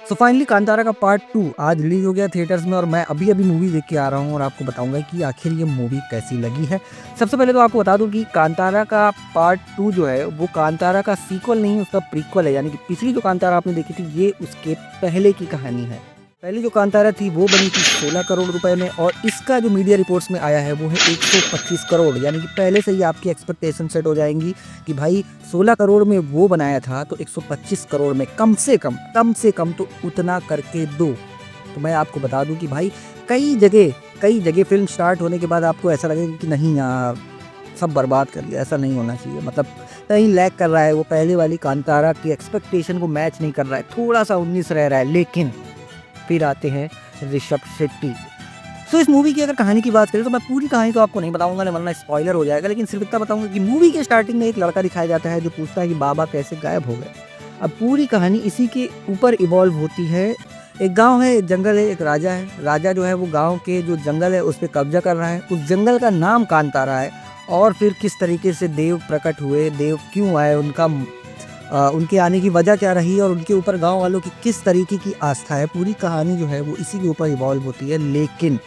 So finally Kantara का part 2 आज release हो गया थिएटर्स में और मैं अभी मूवी देख के आ रहा हूँ और आपको बताऊंगा कि आखिर ये मूवी कैसी लगी है। सबसे पहले तो आपको बता दूं कि कांतारा का पार्ट 2 जो है वो कांतारा का सीक्वल नहीं, उसका प्रीक्वल है। यानी कि पिछली जो कांतारा आपने देखी थी ये उसके पहले की कहानी है। पहली जो कांतारा थी वो बनी थी 16 करोड़ रुपए में और इसका जो मीडिया रिपोर्ट्स में आया है वो है 125 करोड़। यानी कि पहले से ही आपकी एक्सपेक्टेशन सेट हो जाएंगी कि भाई 16 करोड़ में वो बनाया था तो 125 करोड़ में कम से कम तो उतना करके दो। तो मैं आपको बता दूं कि भाई कई जगह फिल्म स्टार्ट होने के बाद आपको ऐसा लगेगा कि नहीं यार सब बर्बाद कर लिया, ऐसा नहीं होना चाहिए। मतलब कहीं लैग कर रहा है, वो पहले वाली कांतारा की एक्सपेक्टेशन को मैच नहीं कर रहा है, थोड़ा सा 19 रह रहा है। लेकिन फिर आते हैं ऋषभ शेट्टी। सो इस मूवी की अगर कहानी की बात करें तो मैं पूरी कहानी तो आपको नहीं बताऊंगा, वरना स्पॉइलर हो जाएगा। लेकिन सिर्फ इतना बताऊंगा कि मूवी के स्टार्टिंग में एक लड़का दिखाया जाता है जो पूछता है कि बाबा कैसे गायब हो गए। अब पूरी कहानी इसी के ऊपर इवॉल्व होती है। एक गांव है, एक जंगल है, एक राजा है। राजा जो है वो गांव के जो जंगल है उस पर कब्जा कर रहा है। उस जंगल का नाम कांतारा है। और फिर किस तरीके से देव प्रकट हुए, देव क्यों आए, उनके आने की वजह क्या रही और उनके ऊपर गांव वालों की किस तरीके की आस्था है, पूरी कहानी जो है वो इसी के ऊपर इवॉल्व होती है। लेकिन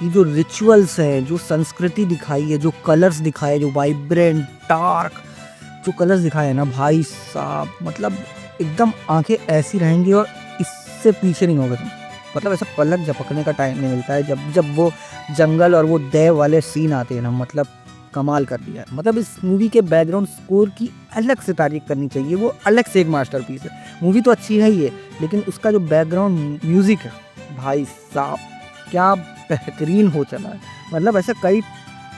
ये जो रिचुअल्स हैं, जो संस्कृति दिखाई है, जो कलर्स दिखाए, जो वाइब्रेंट डार्क जो कलर्स दिखाए हैं ना भाई साहब, मतलब एकदम आंखें ऐसी रहेंगी और इससे पीछे नहीं होगा तुम। मतलब ऐसा पलक झपकने का टाइम नहीं मिलता है जब वो जंगल और वो देव वाले सीन आते हैं ना, मतलब कमाल कर दिया है। मतलब इस मूवी के बैकग्राउंड स्कोर की अलग से तारीफ करनी चाहिए, वो अलग से एक मास्टरपीस है। मूवी तो अच्छी है ही है, लेकिन उसका जो बैकग्राउंड म्यूजिक है भाई साहब क्या बेहतरीन हो चला है। मतलब ऐसे कई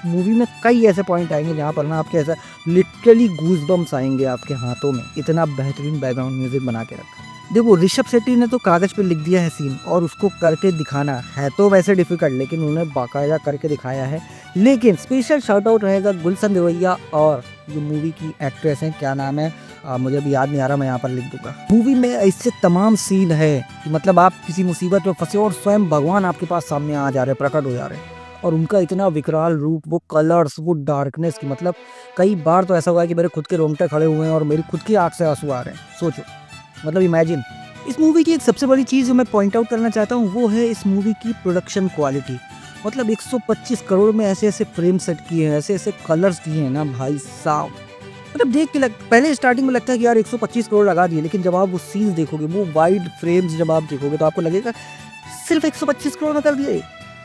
मूवी में कई ऐसे पॉइंट आएंगे जहाँ पर ना आपके ऐसा लिटरली गूज़बम्स आएंगे आपके हाथों में, इतना बेहतरीन बैकग्राउंड म्यूजिक बना के रखा है। देखो ऋषभ शेट्टी ने तो कागज़ पे लिख दिया है सीन और उसको करके दिखाना है तो वैसे डिफिकल्ट, लेकिन उन्होंने बाकायदा करके दिखाया है। लेकिन स्पेशल शाउट आउट रहेगा गुलशन देवैया और जो मूवी की एक्ट्रेस हैं, क्या नाम है मुझे अभी याद नहीं आ रहा, मैं यहाँ पर लिख दूंगा। मूवी में ऐसे तमाम सीन है कि मतलब आप किसी मुसीबत में फंसे और स्वयं भगवान आपके पास सामने आ जा रहे हैं, प्रकट हो जा रहे हैं। और उनका इतना विकराल रूप, वो कलर्स, वो डार्कनेस की, मतलब कई बार तो ऐसा हुआ है कि मेरे खुद के रोंगटे खड़े हुए हैं और मेरी खुद की आंख से आंसू आ रहे हैं। सोचो, मतलब इमेजिन। इस मूवी की एक सबसे बड़ी चीज़ जो मैं पॉइंट आउट करना चाहता हूँ वो है इस मूवी की प्रोडक्शन क्वालिटी। मतलब 125 करोड़ में ऐसे ऐसे फ्रेम सेट किए हैं, ऐसे ऐसे कलर्स दिए हैं ना भाई साहब। मतलब देख के पहले स्टार्टिंग में लगता है कि यार 125 करोड़ लगा दिए, लेकिन जब आप वो सीन्स देखोगे, वो वाइड फ्रेम्स जब आप देखोगे तो आपको लगेगा सिर्फ 125 करोड़ में कर दिए।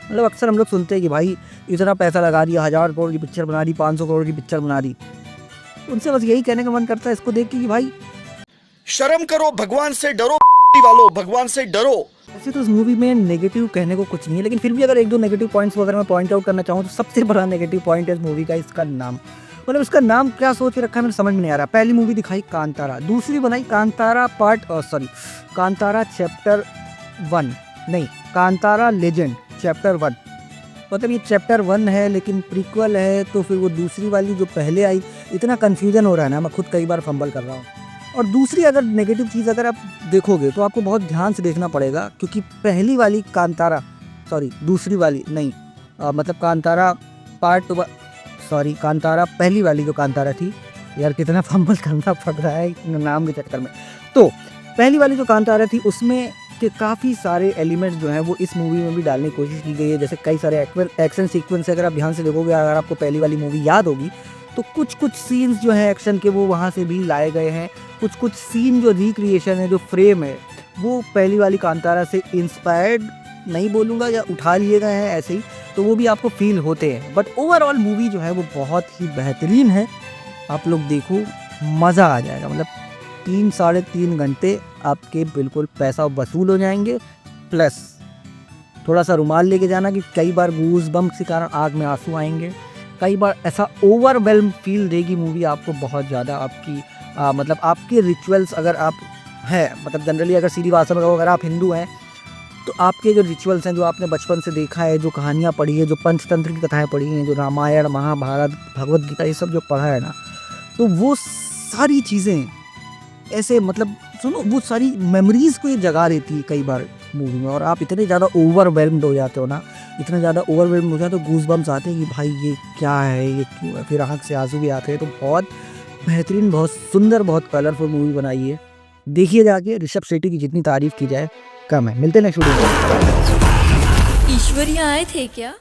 मतलब अक्सर हम लोग सुनते हैं कि भाई इतना पैसा लगा दिया, 1000 करोड़ की पिक्चर बना दी, 500 करोड़ की पिक्चर बना दी। उनसे बस यही कहने का मन करता है इसको देख के कि भाई शर्म करो, भगवान से डरो वालों, भगवान से डरो। वैसे तो इस मूवी में नेगेटिव कहने को कुछ नहीं है, लेकिन फिर भी अगर एक दो नेगेटिव पॉइंट्स अगर मैं पॉइंट आउट करना चाहूँ तो सबसे बड़ा नेगेटिव पॉइंट है इस मूवी का इसका नाम। मतलब इसका नाम क्या सोच के रखा है मेरे समझ में नहीं आ रहा। पहली मूवी दिखाई कांतारा, दूसरी बनाई कांतारा कांतारा चैप्टर 1, नहीं कांतारा लेजेंड चैप्टर 1। मतलब ये चैप्टर 1 है लेकिन प्रीक्वल है, तो फिर वो दूसरी वाली जो पहले आई, इतना कन्फ्यूजन हो रहा है ना, मैं खुद कई बार फंबल कर रहा हूँ। और दूसरी अगर नेगेटिव चीज़ अगर आप देखोगे तो आपको बहुत ध्यान से देखना पड़ेगा, क्योंकि पहली वाली कांतारा, दूसरी वाली नहीं, मतलब कांतारा कांतारा पहली वाली जो कांतारा थी, यार कितना फंबल करना पड़ रहा है नाम के चक्कर में। तो पहली वाली जो कांतारा थी उसमें के काफ़ी सारे एलिमेंट्स जो हैं वो इस मूवी में भी डालने की कोशिश की गई है। जैसे कई सारे एक्शन सीक्वेंस अगर आप ध्यान से देखोगे, अगर आपको पहली वाली मूवी याद होगी तो कुछ सीन्स जो हैं एक्शन के वो वहाँ से भी लाए गए हैं। कुछ सीन जो रिक्रिएशन है, जो फ्रेम है, वो पहली वाली कांतारा से इंस्पायर्ड नहीं बोलूँगा या उठा लिए गए हैं ऐसे ही, तो वो भी आपको फील होते हैं। बट ओवरऑल मूवी जो है वो बहुत ही बेहतरीन है। आप लोग देखो, मज़ा आ जाएगा। मतलब 3-3.5 घंटे आपके बिल्कुल पैसा वसूल हो जाएंगे। प्लस थोड़ा सा रुमाल लेके जाना कि कई बार गूज बम्प के कारण आँख में आंसू आएंगे। कई बार ऐसा ओवरवेल्म फील देगी मूवी आपको बहुत ज़्यादा। आपकी मतलब आपके रिचुअल्स अगर आप हैं, मतलब जनरली अगर सीधी भाषा में कहो, अगर आप हिंदू हैं तो आपके जो रिचुअल्स हैं, जो आपने बचपन से देखा है, जो कहानियाँ पढ़ी है, जो पंचतंत्र की कथाएँ पढ़ी हैं, जो रामायण, महाभारत, भगवत गीता, ये सब जो पढ़ा है ना, तो वो सारी चीज़ें ऐसे, मतलब सुनो, वो सारी मेमोरीज़ को ये जगा देती है कई बार मूवी में। और आप इतने ज़्यादा ओवरवेल्म्ड हो जाते हो ना, इतने ज़्यादा ओवरवेल्म्ड हो जाते हो, गूज बम्स आते हैं कि भाई ये क्या है, ये क्यों है, फिर आँख से आंसू भी आते हैं। तो बहुत बेहतरीन, बहुत सुंदर, बहुत कलरफुल मूवी बनाई है। देखिए जाके, ऋषभ शेट्टी की जितनी तारीफ की जाए कम है। मिलते हैं नेक्स्ट वीडियो में। ईश्वर यहाँ आए थे क्या?